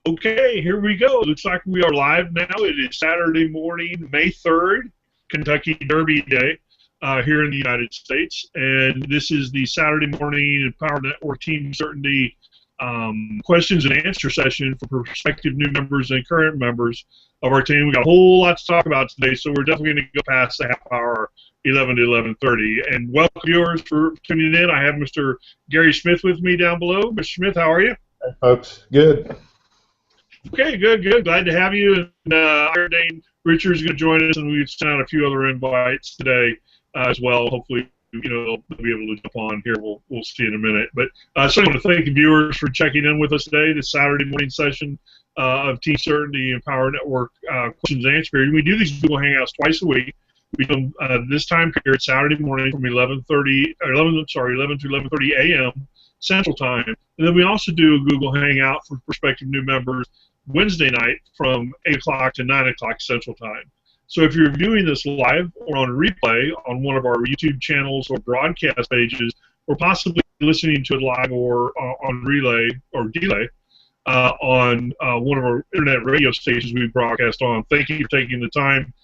Okay, here we go. Looks like we are live now. It is Saturday morning, May 3rd, Kentucky Derby Day here in the United States. And this is the Saturday morning Empower Network Team Certainty questions and answer session for prospective new members and current members of our team. We've got a whole lot to talk about today, so we're definitely going to go past the half hour, 11 to 11:30. And welcome viewers for tuning in. I have Mr. Gary Smith with me down below. Mr. Smith, how are you? Hey, folks. Good. Okay, good. Glad to have you. And Iron Dane Richards is going to join us, and we've sent out a few other invites today as well. Hopefully, they'll be able to jump on here. We'll see in a minute. But I certainly want to thank the viewers for checking in with us today, this Saturday morning session of Team Certainty Empower Network questions and answers period. We do these Google Hangouts twice a week. We do them this time period, Saturday morning from 11 to 11:30 a.m. Central Time. And then we also do a Google Hangout for prospective new members Wednesday night from 8 o'clock to 9 o'clock Central Time. So if you're viewing this live or on replay on one of our YouTube channels or broadcast pages, or possibly listening to it live or on relay or delay on one of our internet radio stations we broadcast on, thank you for taking the time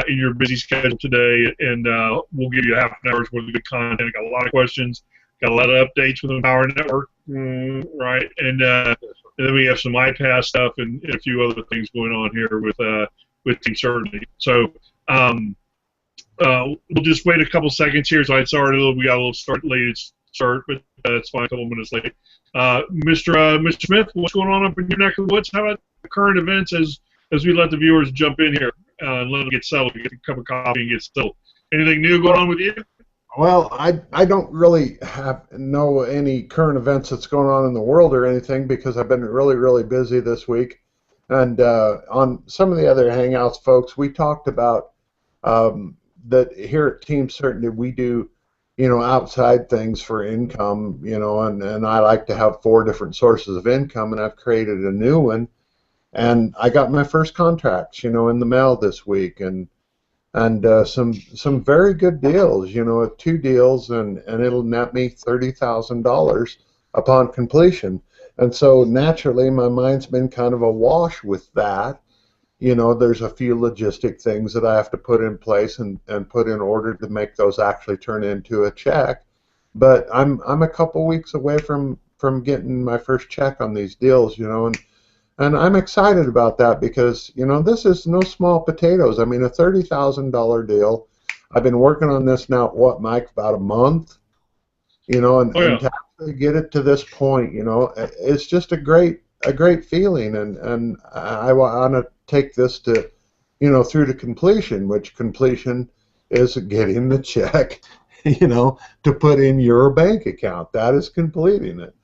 in your busy schedule today, and we'll give you a half an hour's worth of good content. Got a lot of questions, got a lot of updates with the Empower Network, right? And then we have some iPass stuff and a few other things going on here with Team Certainty. So we'll just wait a couple seconds here. So we got a little late start, but that's fine. A couple minutes late. Mr. Smith, what's going on up in your neck of the woods? How about the current events as we let the viewers jump in here and let them get settled, get a cup of coffee and get settled? Anything new going on with you? Well, I don't really know any current events that's going on in the world or anything because I've been really busy this week. And on some of the other Hangouts, folks, we talked about that here at Team Certainty we do, outside things for income, and I like to have 4 different sources of income, and I've created a new one. And I got my first contracts, in the mail this week, and some very good deals, 2 deals, and it'll net me $30,000 upon completion. And so naturally, my mind's been kind of awash with that. There's a few logistic things that I have to put in place and put in order to make those actually turn into a check. But I'm a couple weeks away from getting my first check on these deals, and I'm excited about that because, this is no small potatoes. I mean, a $30,000 deal. I've been working on this now, Mike, about a month, and to actually get it to this point, it's just a great feeling, and I want to take this to, through to completion, which completion is getting the check, to put in your bank account. That is completing it.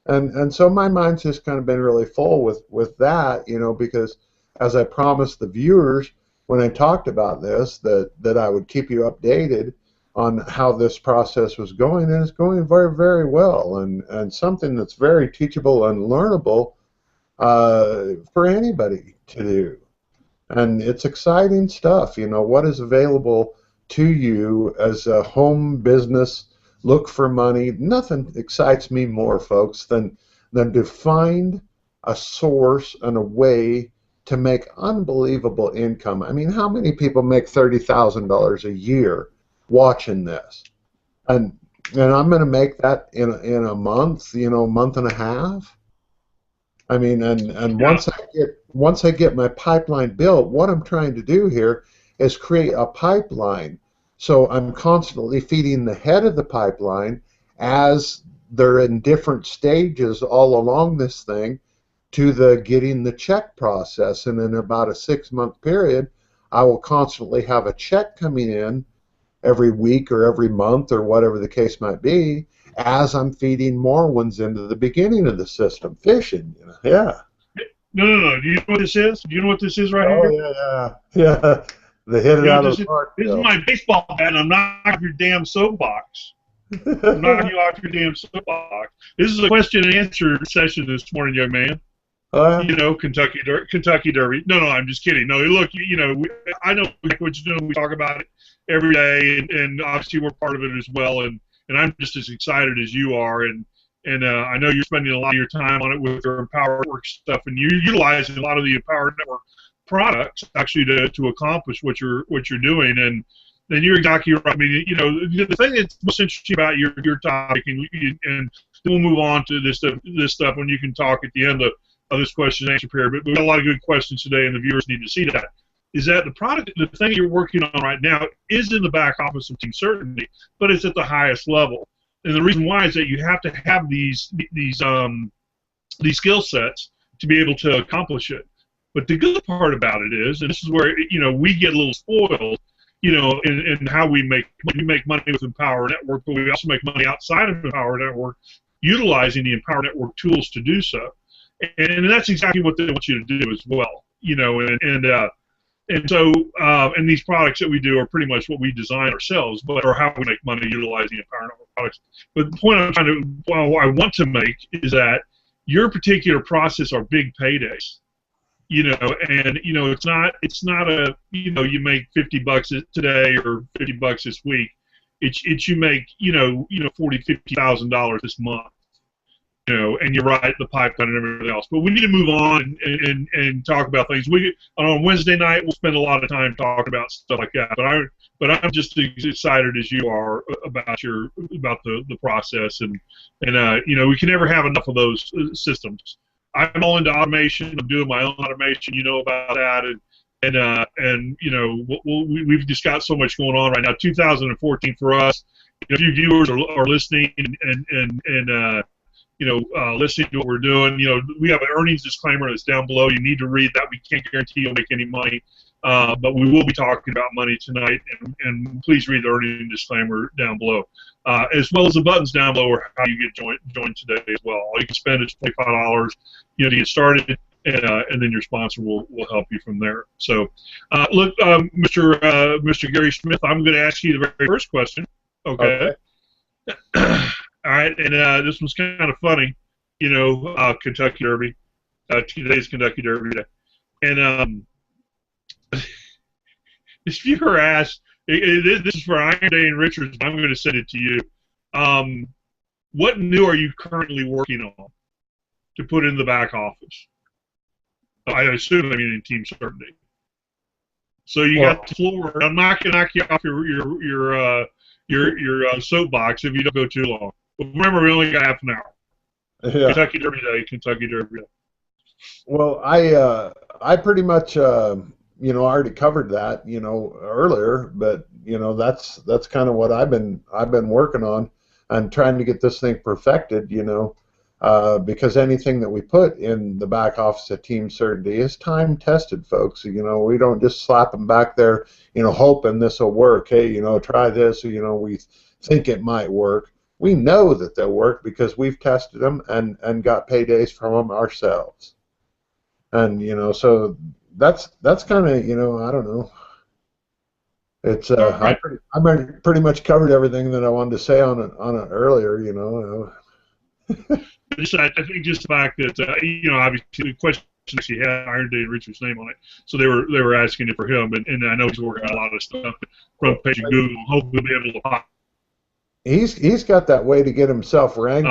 And so my mind's just kind of been really full with that, because as I promised the viewers when I talked about this, that I would keep you updated on how this process was going, and it's going very, very well, and something that's very teachable and learnable for anybody to do. And it's exciting stuff, what is available to you as a home business. Look for money. Nothing excites me more, folks, than to find a source and a way to make unbelievable income. I mean, how many people make $30,000 a year watching this? And I'm going to make that in a month, month and a half. I mean, and once I get my pipeline built, what I'm trying to do here is create a pipeline. So I'm constantly feeding the head of the pipeline as they're in different stages all along this thing to the getting the check process. And in about a 6-month period, I will constantly have a check coming in every week or every month or whatever the case might be as I'm feeding more ones into the beginning of the system, fishing, Yeah. No. Do you know what this is? Do you know what this is right here? Oh, yeah. They hit it out of the park. This is my baseball bat, and I'm knocking off your damn soapbox. I'm knocking you off your damn soapbox. This is a question and answer session this morning, young man. Kentucky Derby. No, I'm just kidding. No, look, I know what you're doing. We talk about it every day, and obviously we're part of it as well. And I'm just as excited as you are. And And I know you're spending a lot of your time on it with your Empower Network stuff, and you're utilizing a lot of the Empower Network products actually to accomplish what you're doing. And then you're exactly right. I mean, you know, the thing that's most interesting about your topic, and then we'll move on to this stuff when you can talk at the end of this question and answer period. But we've got a lot of good questions today, and the viewers need to see that. Is that the thing you're working on right now is in the back office of Team Certainty, but it's at the highest level. And the reason why is that you have to have these skill sets to be able to accomplish it. But the good part about it is, and this is where we get a little spoiled, in how we make money with Empower Network, but we also make money outside of Empower Network, utilizing the Empower Network tools to do so. And that's exactly what they want you to do as well. And so these products that we do are pretty much what we design ourselves, or how we make money utilizing Empower Network products. But the point I want to make is that your particular process are big paydays. And it's not a you make $50 today or $50 this week. It's you make $40,000-$50,000 this month. And you're right, the pipeline and everything else. But we need to move on and talk about things. On Wednesday night we'll spend a lot of time talking about stuff like that. But I'm just as excited as you are about the process, and we can never have enough of those systems. I'm all into automation. I'm doing my own automation. You know about that, and we've just got so much going on right now. 2014 for us. If you viewers are listening and listening to what we're doing, we have an earnings disclaimer that's down below. You need to read that. We can't guarantee you'll make any money, but we will be talking about money tonight, and please read the earnings disclaimer down below, as well as the buttons down below are how you get joined today as well. All you can spend is $25, to get started, and then your sponsor will help you from there. So, look, Mr. Gary Smith, I'm going to ask you the very first question. Okay. All right, and this was kind of funny, Kentucky Derby. Today's Kentucky Derby Day. And this viewer asked, this is for Iron Day and Richards, but I'm going to send it to you. What new are you currently working on to put in the back office? I assume in Team Certainty. So you got the floor. I'm not going to knock you off your soapbox if you don't go too long. But remember, we only got half an hour. Yeah. Kentucky Derby Day. Well, I pretty much already covered that earlier, but that's kind of what I've been working on and trying to get this thing perfected. Because anything that we put in the back office of Team Certainty is time tested, folks. We don't just slap them back there, hoping this will work. Hey, try this. We think it might work. We know that they'll work because we've tested them and got paydays from them ourselves. And so that's kind of I don't know. It's I pretty much covered everything that I wanted to say on it earlier. I think just the fact that obviously the question actually had Iron Day and Richard's name on it, so they were asking it for him, and I know he's working on a lot of stuff, front page of Google. Hopefully, we'll be able to pop. He's got that way to get himself ranked.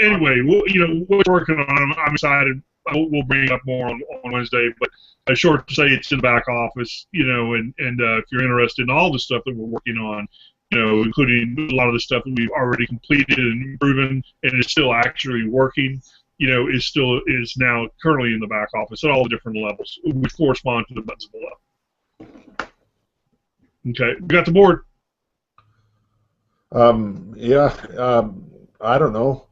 Anyway, we're working on. I'm excited. We'll bring it up more on Wednesday, but short to say, it's in the back office. And if you're interested in all the stuff that we're working on, including a lot of the stuff that we've already completed and proven, and is still actually working, is now currently in the back office at all the different levels, which correspond to the buttons below. Okay, we got the board. I don't know.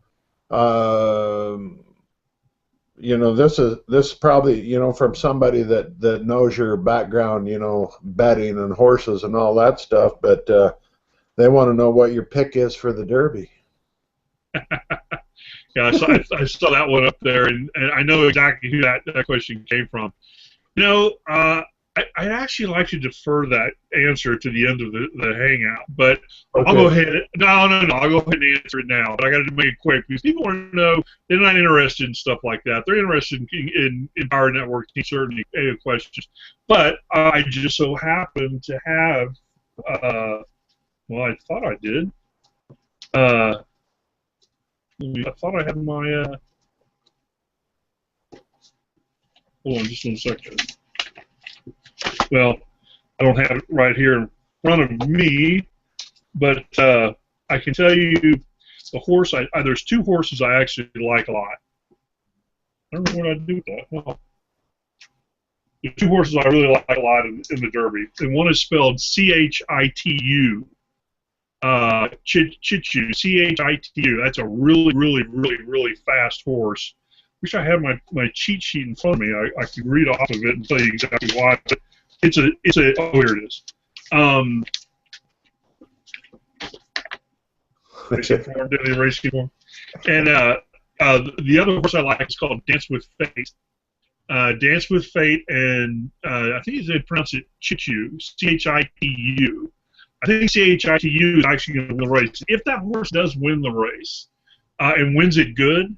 This is probably from somebody that knows your background, betting and horses and all that stuff, but they want to know what your pick is for the Derby. Yeah, I saw that one up there, and I know exactly who that question came from. I'd actually like to defer that answer to the end of the hangout, but okay. I'll go ahead. No, I'll go ahead and answer it now. But I got to make it quick because people want to know they're not interested in stuff like that. They're interested in Empower Network, certainly questions. But I just so happen to have. Well, I thought I did. I thought I had my. Hold on, just 1 second. Well, I don't have it right here in front of me, but I can tell you the horse. There's 2 horses I actually like a lot. I don't know what I'd do with that. Well, there's 2 horses I really like a lot in the Derby, and one is spelled Chitu. Chitu, Chitu. That's a really fast horse. Wish I had my cheat sheet in front of me. I could read off of it and tell you exactly why. But it's a oh, here it is. Racing form, racing form. And the other horse I like is called Dance with Fate. Dance with Fate, and I think they pronounce it Chitu, Chitu. I think Chitu is actually going to win the race. If that horse does win the race and wins it good,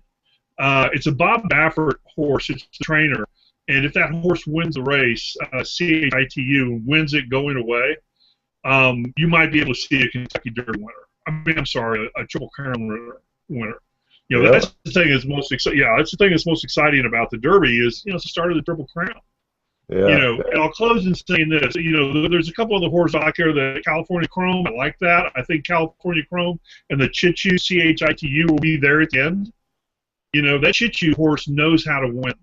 it's a Bob Baffert horse. It's the trainer. And if that horse wins the race, Chitu, wins it going away, you might be able to see a Kentucky Derby winner. I mean, I'm sorry, a Triple Crown winner. You know, that's the thing that's most exciting. Yeah, that's the thing that's most exciting about the Derby is, you know, it's the start of the Triple Crown. Yeah. You know, and I'll close in saying this. You know, there's a couple of the horses I like here. The California Chrome, I like that. I think California Chrome and the Chitu, Chitu, will be there at the end. You know, that Chitu horse knows how to win.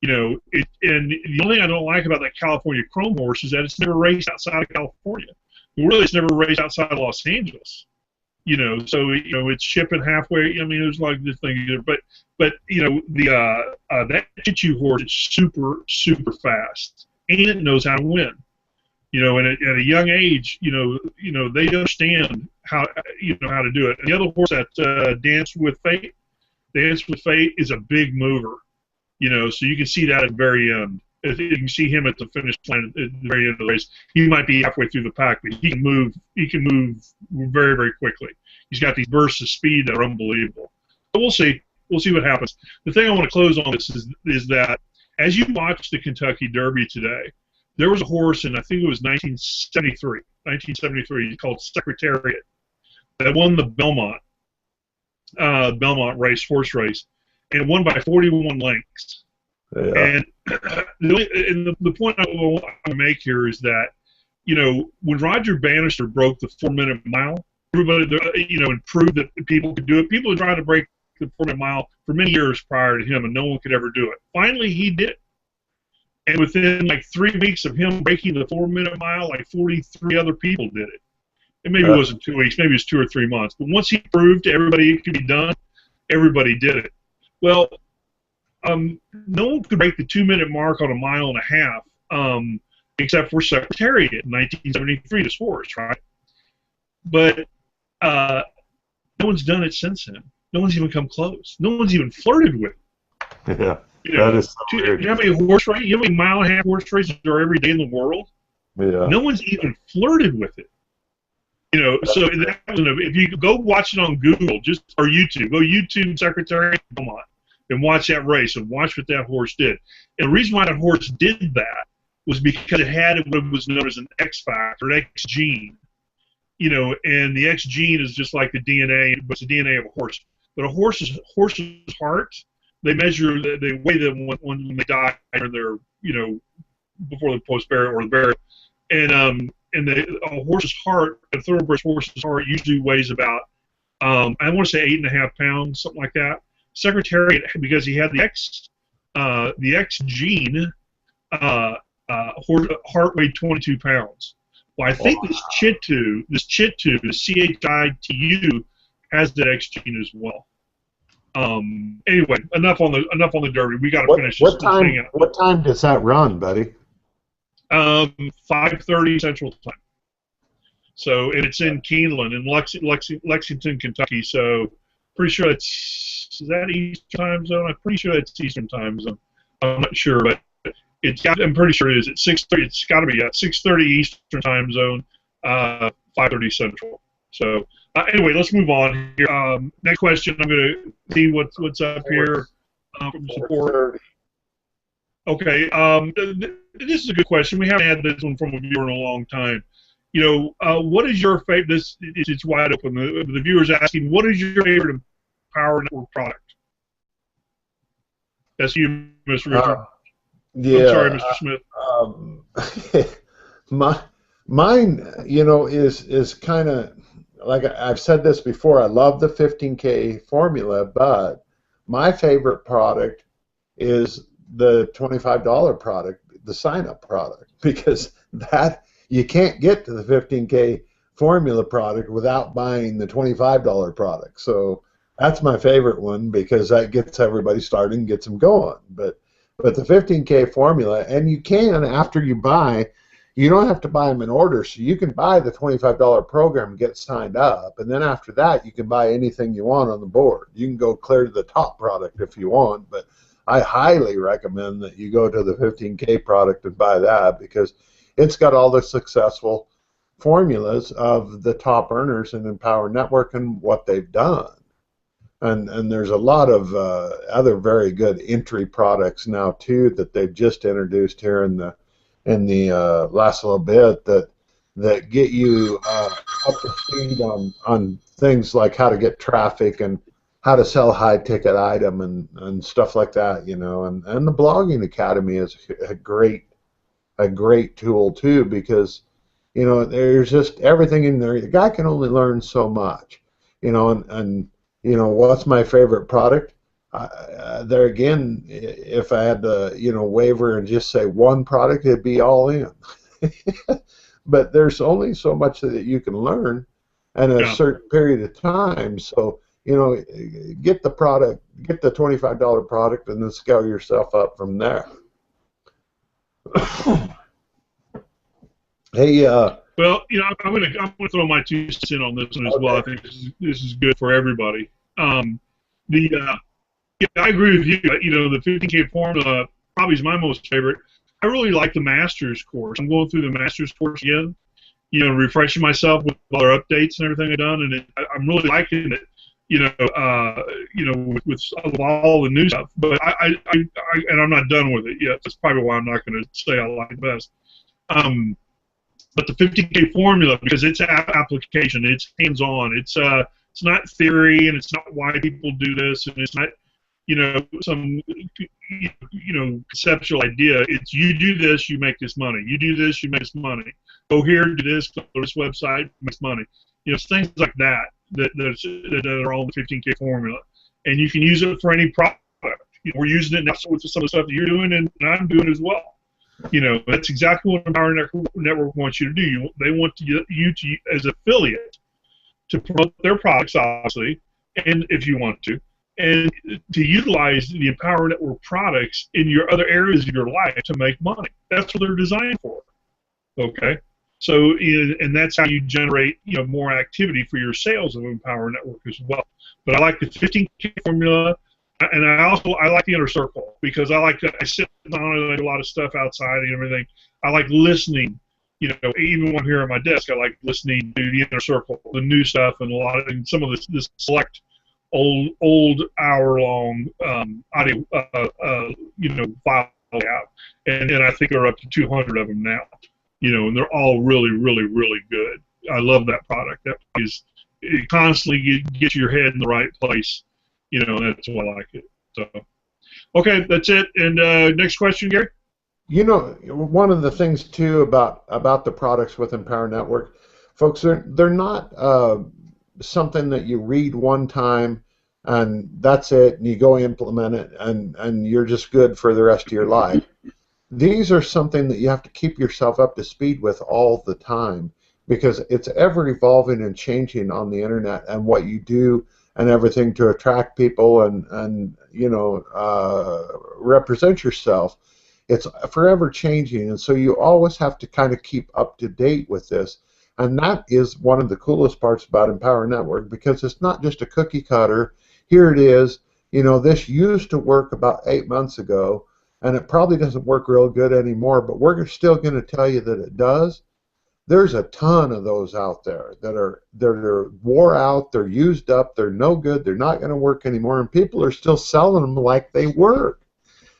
You know, and the only thing I don't like about that California Chrome horse is that it's never raced outside of California. Really, it's never raced outside of Los Angeles. You know, so you know it's shipping halfway. I mean, there's like this thing, but you know that Chitu horse is super fast, and it knows how to win. You know, and at a young age, you know they understand how how to do it. And the other horse that Dance with Fate is a big mover. You know, so you can see that at the very end. You can see him at the finish line at the very end of the race. He might be halfway through the pack, but he can move. He can move very quickly. He's got these bursts of speed that are unbelievable. So we'll see. We'll see what happens. The thing I want to close on this is that as you watch the Kentucky Derby today, there was a horse, and I think it was 1973, called Secretariat, that won the Belmont horse race, and won by 41 lengths. Yeah. And the point I want to make here is that, you know, when Roger Bannister broke the 4-minute mile, everybody, you know, and proved that people could do it. People had tried to break the 4-minute mile for many years prior to him, and no one could ever do it. Finally, he did it. And within like 3 weeks of him breaking the 4-minute mile, like 43 other people did it. And maybe it wasn't 2 weeks, maybe it was 2 or 3 months. But once he proved to everybody it could be done, everybody did it. Well, no one could break the 2-minute mark on a mile and a half, except for Secretariat in 1973, this horse, right? But no one's done it since then. No one's even come close. No one's even flirted with it. Yeah, you know, that is so weird. You know how many horse races? You know how many mile and a half horse races there are every day in the world? Yeah. No one's even flirted with it. You know, so if you go watch it on Google, or YouTube, go YouTube Secretariat Belmont and watch that race and watch what that horse did. And the reason why that horse did that was because it had what was known as an X factor, an X gene. You know, and the X gene is just like the DNA, but it's the DNA of a horse. But a horse's heart, they measure the way that when they die, or they're, you know, before the post-burial or the burial, and a horse's heart, a thoroughbred horse's heart, usually weighs about, I want to say 8.5 pounds, something like that. Secretariat, because he had the X gene, heart weighed 22 pounds. Well, I think this Chitu, the Chitu, has that X gene as well. Anyway, enough on the Derby. We got to finish this thing out. What time does that run, buddy? 5:30 Central Time. So, and it's in Keeneland in Lexington, Kentucky. So, pretty sure is that Eastern Time Zone? I'm pretty sure that's Eastern Time Zone. I'm not sure, but I'm pretty sure it is. At 6:30, it's got to be at 6:30 Eastern Time Zone, 5:30 Central. So, anyway, let's move on here. Next question. I'm going to see what's up here from support. Okay. This is a good question. We haven't had this one from a viewer in a long time. You know, what is your favorite? It's wide open. The viewer's asking, what is your favorite Power Network product? That's you, Mr. Richard. I'm sorry, Yeah. Mr. Smith. Um, mine, is kind of like I've said this before. I love the 15K formula, but my favorite product is the $25 product, the sign-up product, because that you can't get to the 15K formula product without buying the $25 product. So that's my favorite one because that gets everybody started and gets them going. But the 15K formula, and you can, after you buy, you don't have to buy them in order, so you can buy the $25 program and get signed up, and then after that you can buy anything you want on the board. You can go clear to the top product if you want, but I highly recommend that you go to the 15K product and buy that because it's got all the successful formulas of the top earners in Empower Network and what they've done. And there's a lot of other very good entry products now too that they've just introduced here in the last little bit that get you up to speed on things like how to get traffic and how to sell high ticket item and stuff like that, and the Blogging Academy is a great tool too because there's just everything in there. The guy can only learn so much, and what's my favorite product? There again, if I had to, waver and just say one product, it'd be all in. But there's only so much that you can learn in a certain period of time. So, get the product, get the $25 product, and then scale yourself up from there. Hey, well, I'm gonna throw my 2 cents in on this one as well. I think this is good for everybody. I agree with you. The 15K formula probably is my most favorite. I really like the Masters course. I'm going through the Masters course again, refreshing myself with other updates and everything I've done, and I'm really liking it. With all the new stuff. But and I'm not done with it yet. That's probably why I'm not going to say I like it best. But the 15K formula, because it's application, it's hands-on. It's not theory, and it's not why people do this, and it's not some conceptual idea. It's you do this, you make this money. You do this, you make this money. Go here, do this, go to this website, makes money. Things like that that are on the 15K formula, and you can use it for any product. We're using it now with some of the stuff that you're doing, and I'm doing as well. That's exactly what Empower Network wants you to do. They want you to, as an affiliate, to promote their products, obviously, and if you want to, and to utilize the Empower Network products in your other areas of your life to make money. That's what they're designed for. Okay, so and that's how you generate more activity for your sales of Empower Network as well. But I like the 15K formula. And I like the inner circle because I sit on a lot of stuff outside and everything. I like listening, even when I'm here at my desk, I like listening to the inner circle, the new stuff, and some of this select old hour-long audio, file out. And I think there are up to 200 of them now, and they're all really, really, really good. I love that product. It constantly gets your head in the right place. That's why I like it. So, okay, that's it. And next question, Gary. One of the things too about the products with Empower Network, folks, they're not something that you read one time and that's it, and you go implement it, and you're just good for the rest of your life. These are something that you have to keep yourself up to speed with all the time because it's ever evolving and changing on the internet and what you do and everything to attract people and represent yourself. It's forever changing, and so you always have to kind of keep up to date with this. And that is one of the coolest parts about Empower Network because it's not just a cookie cutter. Here it is. This used to work about 8 months ago, and it probably doesn't work real good anymore, but we're still going to tell you that it does. There's a ton of those out there that are wore out, they're used up, they're no good, they're not going to work anymore, and people are still selling them like they work.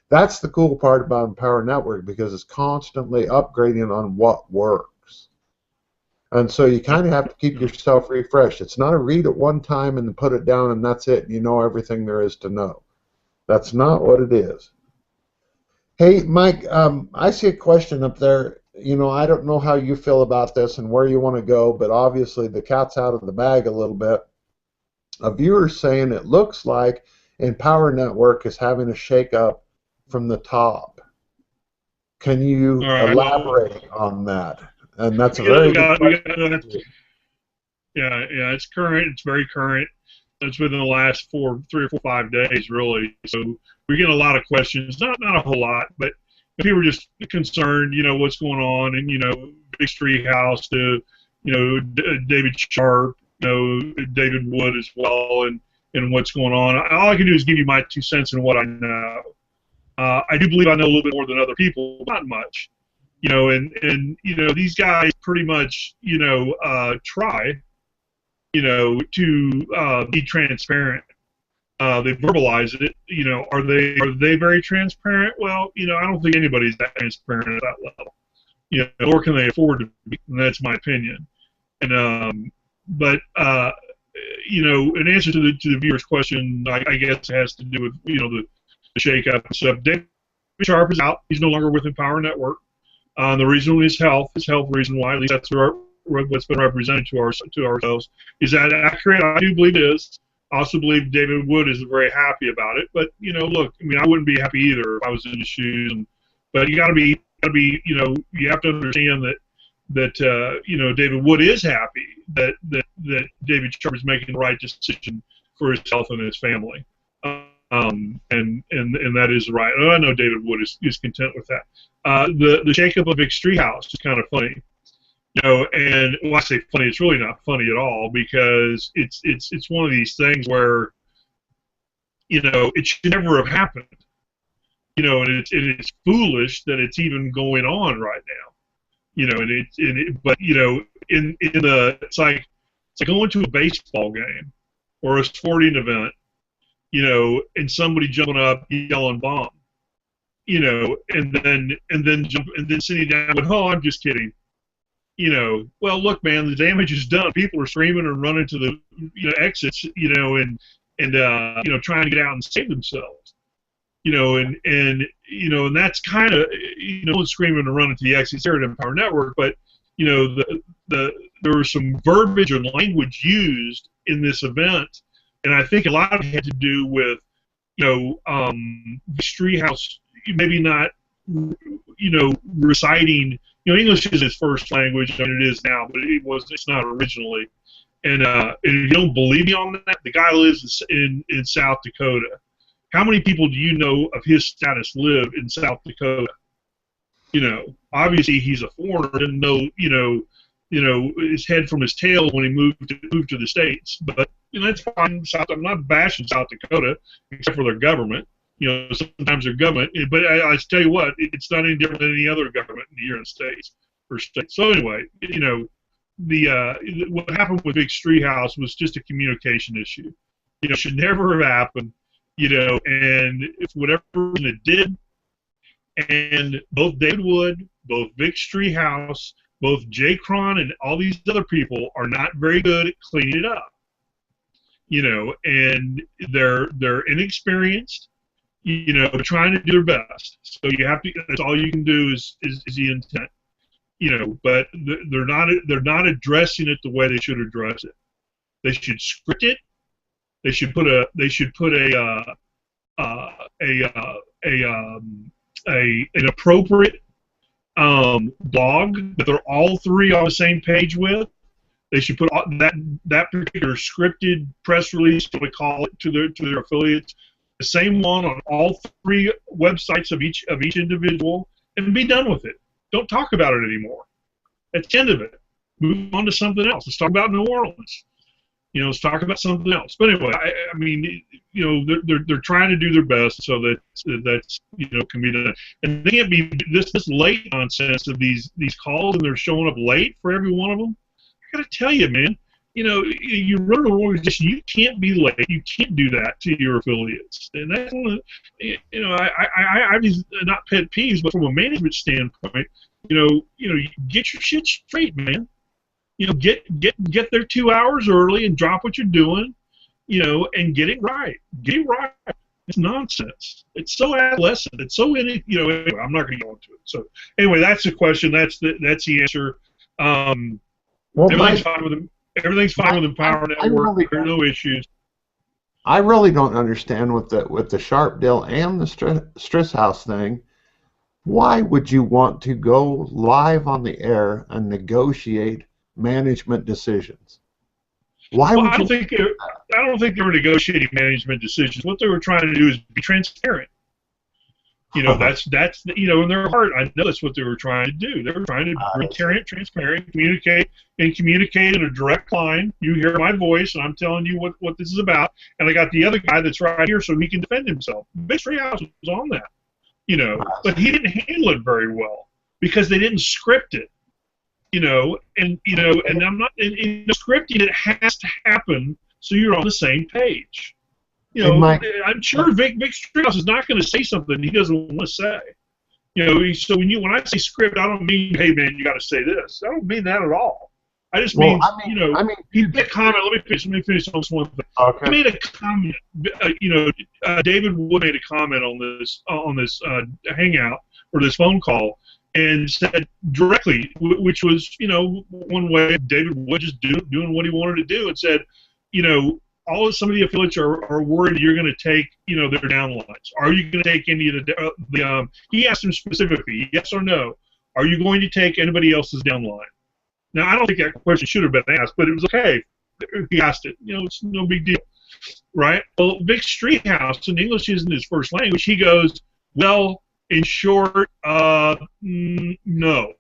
That's the cool part about Empower Network because it's constantly upgrading on what works. And so you kind of have to keep yourself refreshed. It's not a read at one time and then put it down and that's it. You know everything there is to know. That's not what it is. Hey, Mike, I see a question up there. You know, I don't know how you feel about this and where you want to go, but obviously the cat's out of the bag a little bit. A viewer saying it looks like Empower Network is having a shake-up from the top. Can you All right. elaborate on that? And that's a very good question. Yeah, it's current. It's very current. It's within the last 3 or 4, 5 days, really. So we're getting a lot of questions. Not a whole lot, but people are just concerned. You know what's going on, and you know, Big Street House to, you know, David Sharp, you know, David Wood as well, and what's going on. All I can do is give you my 2 cents in what I know. I do believe I know a little bit more than other people, not much. You know, and you know, these guys pretty much, you know, try, you know, to be transparent. They verbalize it. You know, are they very transparent? Well, you know, I don't think anybody's that transparent at that level. You know, nor can they afford to be. And that's my opinion. And but you know, in answer to the viewer's question, I guess it has to do with, you know, the shake-up and stuff. David Sharp is out. He's no longer with Empower Network. The reason is health. His health reason why. At least that's what's been represented to ourselves. Is that accurate? I do believe it is. I also believe David Wood is very happy about it. But you know, look, I mean, I wouldn't be happy either if I was in his shoes. But you got to be, you know, you have to understand that you know, David Wood is happy that David Sharp is making the right decision for his health and his family. And that is right. I know David Wood is content with that. The shakeup of Vic Streethouse is kind of funny, you know. And when I say funny, it's really not funny at all, because it's one of these things where, you know, it should never have happened, you know, and it's foolish that it's even going on right now, you know. But you know, it's like going to a baseball game or a sporting event, you know, and somebody jumping up yelling bomb, you know, and then sitting down with, oh, I'm just kidding, you know. Well, look, man, the damage is done. People are screaming and running to the, you know, exits, you know, and you know, trying to get out and save themselves, you know, and you know, and that's kind of, you know, screaming and running to the exits here at Empower Network. But you know, there was some verbiage and language used in this event. And I think a lot of it had to do with, you know, the Streethouse maybe not, you know, reciting. You know, English is his first language, and it is now, but it's not originally. And if you don't believe me on that, the guy lives in South Dakota. How many people do you know of his status live in South Dakota? You know, obviously he's a foreigner, didn't know, you know, his head from his tail when he moved to the States. But you know, that's fine. I'm not bashing South Dakota, except for their government. You know, sometimes their government. But I tell you what, it's not any different than any other government here in the States. So anyway, you know, what happened with Big Streethouse was just a communication issue. You know, it should never have happened. You know, and if whatever reason it did, and both David Wood, both Vic Streethouse, both Jay Cron, and all these other people are not very good at cleaning it up. You know, and they're inexperienced. You know, trying to do their best. So you have to. That's all you can do is the intent. You know, but they're not addressing it the way they should address it. They should script it. They should put an appropriate blog that they're all three on the same page with. They should put that particular scripted press release, what we call it, to their affiliates, the same one on all three websites of each individual, and be done with it. Don't talk about it anymore. That's the end of it. Move on to something else. Let's talk about New Orleans. You know, let's talk about something else. But anyway, I mean, you know, they're trying to do their best so that's you know, can be done. And they can't be this late nonsense of these calls, and they're showing up late for every one of them. I gotta tell you, man, you know, you run an organization, you can't be late. You can't do that to your affiliates. And that's one of the, you know, I these not pet peeves, but from a management standpoint, you know, get your shit straight, man. Get there 2 hours early and drop what you're doing, and get it right. Get it right. It's nonsense. It's so adolescent. It's so anyway, I'm not going to go into it. So anyway, that's the question. That's the answer. Well, everything's fine with them. Everything's fine with Empower Network. There are no issues. I really don't understand with the Sharp deal and the Strisshaus thing. Why would you want to go live on the air and negotiate management decisions? Why would I don't think they were negotiating management decisions. What they were trying to do is be transparent. That's in their heart. I know that's what they were trying to do. They were trying to be transparent, communicate in a direct line. You hear my voice, and I'm telling you what this is about. And I got the other guy that's right here, so he can defend himself. Big Treehouse was on that, but he didn't handle it very well because they didn't script it. And I'm not in scripting. It has to happen so you're on the same page. I'm sure Vic Treehouse is not going to say something he doesn't want to say. So when I say script, I don't mean, hey man, you got to say this. I don't mean that at all. I just mean, he made a comment. Let me finish on this one thing. Okay. He made a comment. David Wood made a comment on this hangout or this phone call, and said directly, which was one way David Wood just doing what he wanted to do, and said, some of the affiliates are worried you're going to take, their downlines. Are you going to take any of the he asked him specifically, yes or no, are you going to take anybody else's downline? Now, I don't think that question should have been asked, but it was okay. He asked it. It's no big deal, right? Well, Vic Treehouse, and English isn't his first language, he goes, well, in short, no.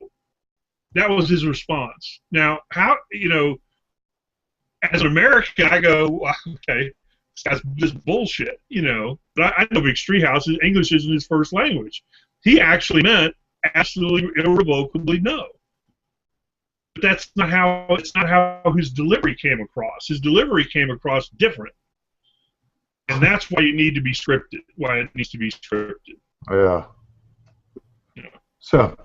That was his response. Now, how, as an American, I go, well, okay, this guy's just bullshit, But I know Vic Treehouse, English isn't his first language. He actually meant absolutely irrevocably no. But it's not how his delivery came across. His delivery came across different. And that's why you need to be scripted, why it needs to be scripted. Yeah. So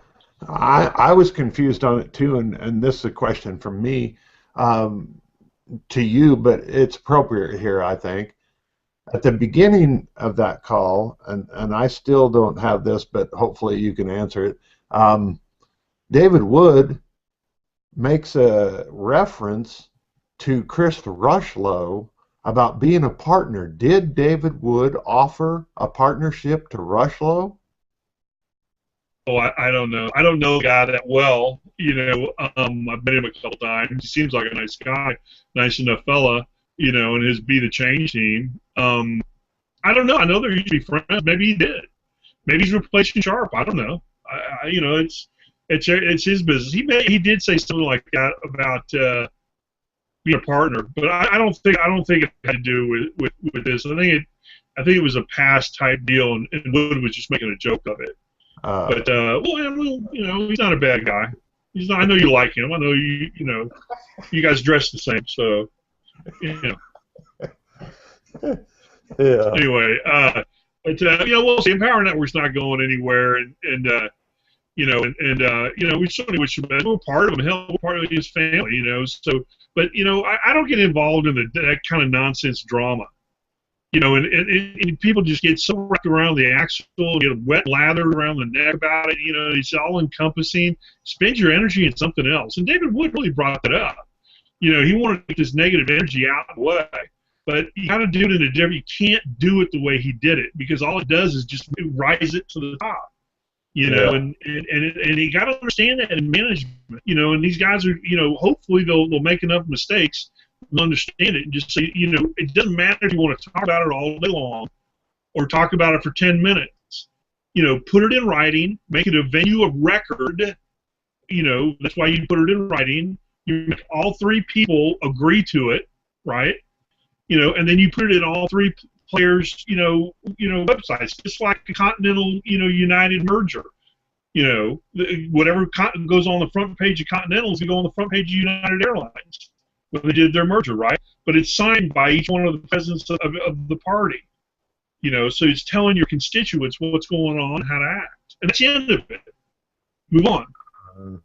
I was confused on it too, and this is a question from me to you, but it's appropriate here, I think. At the beginning of that call, and I still don't have this, but hopefully you can answer it, David Wood makes a reference to Chris Rushlow about being a partner. Did David Wood offer a partnership to Rushlow? Oh, I don't know. I don't know the guy that well. I've met him a couple times. He seems like a nice guy, nice enough fella, and his Be the Change team. I don't know. I know they're usually friends. Maybe he did. Maybe he's replacing Sharp. I don't know. It's his business. He did say something like that about being a partner, but I don't think it had to do with this. I think it was a past type deal, and Wood was just making a joke of it. But he's not a bad guy. He's not. I know you like him. I know you guys dress the same, so Yeah. Anyway, we'll see. Empower Network's not going anywhere, and we certainly wish him best. We're part of him. Hell, we're part of his family, So, but I don't get involved in that kind of nonsense drama. And people just get so wrapped around the axle, get wet lathered around the neck about it. It's all encompassing. Spend your energy in something else. And David Wood really brought that up. He wanted to get this negative energy out of the way. But you got to do it in a different. You can't do it the way he did it, because all it does is just rise it to the top. And you got to understand that in management. And these guys are, hopefully they'll make enough mistakes. Understand it and just say, it doesn't matter if you want to talk about it all day long or talk about it for 10 minutes. Put it in writing, make it a venue of record. That's why you put it in writing. You make all three people agree to it, right? And then you put it in all three players, websites, just like the Continental, United merger. Whatever goes on the front page of Continental is going to go on the front page of United Airlines when they did their merger, right? But it's signed by each one of the presidents of the party. So it's telling your constituents what's going on, how to act. And that's the end of it. Move on.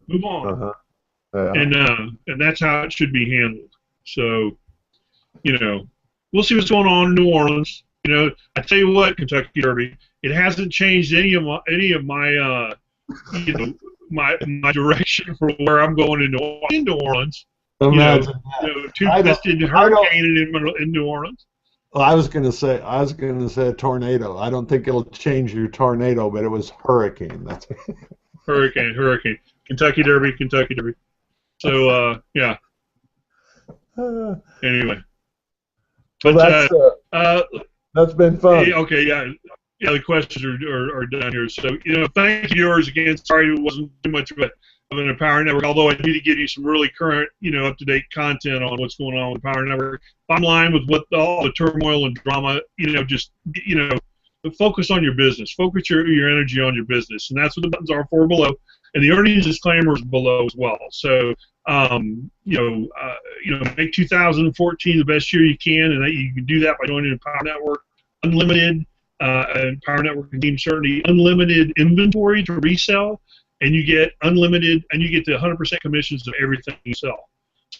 Move on. and that's how it should be handled. So, we'll see what's going on in New Orleans. I tell you what, Kentucky Derby, it hasn't changed any of my my direction for where I'm going in New Orleans. Imagine two-pisted hurricane in New Orleans. Well, I was going to say a tornado. I don't think it'll change your tornado, but it was hurricane. That's hurricane. Kentucky Derby. So yeah. Anyway. But that's been fun. Okay, yeah. The questions are done here. So, thank you, viewers, again. Sorry it wasn't too much of an Empower Network, although I need to give you some really current, up-to-date content on what's going on with Empower Network. Bottom line, with all the turmoil and drama, focus on your business. Focus your energy on your business, and that's what the buttons are for below. And the earnings disclaimer is below as well. So, make 2014 the best year you can, and you can do that by joining Empower Network Unlimited. And Power Network and Team Certainty unlimited inventory to resell, and you get unlimited, and you get the 100% commissions of everything you sell.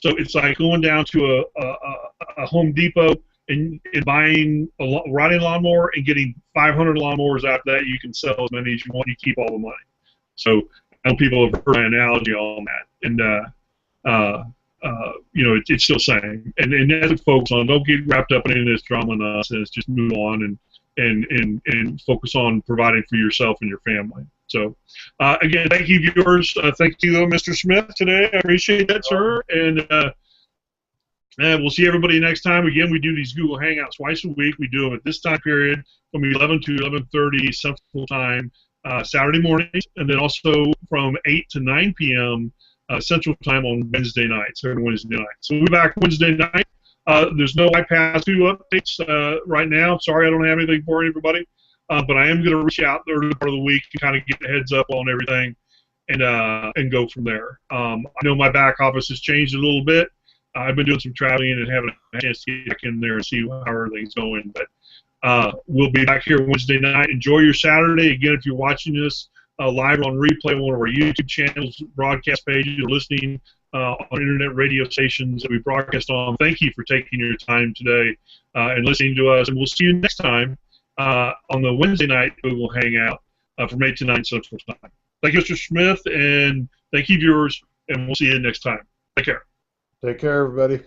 So it's like going down to a Home Depot and buying a riding lawnmower and getting 500 lawnmowers after that. You can sell as many as you want. You keep all the money. So I know people have heard my analogy on that, and it's still saying. And that's what folks on. Don't get wrapped up in any of this drama nonsense. Just move on and focus on providing for yourself and your family. So, again, thank you, viewers. Thank you, Mr. Smith, today. I appreciate that, sir. And we'll see everybody next time. Again, we do these Google Hangouts twice a week. We do them at this time period from 11 to 11:30 Central Time, Saturday mornings, and then also from 8 to 9 p.m. Central Time on Wednesday nights, every Wednesday night. So we'll be back Wednesday night. There's no iPass 2 updates right now. Sorry, I don't have anything for everybody. But I am going to reach out the early part of the week to kind of get the heads up on everything and go from there. I know my back office has changed a little bit. I've been doing some traveling and having a chance to get back in there and see how everything's going. But we'll be back here Wednesday night. Enjoy your Saturday. Again, if you're watching this live on replay on one of our YouTube channels, broadcast pages, or listening on internet radio stations that we broadcast on, thank you for taking your time today and listening to us. And we'll see you next time on the Wednesday night Google Hangout from 8 to 9 Central Time. Thank you, Mr. Smith, and thank you, viewers, and we'll see you next time. Take care. Take care, everybody.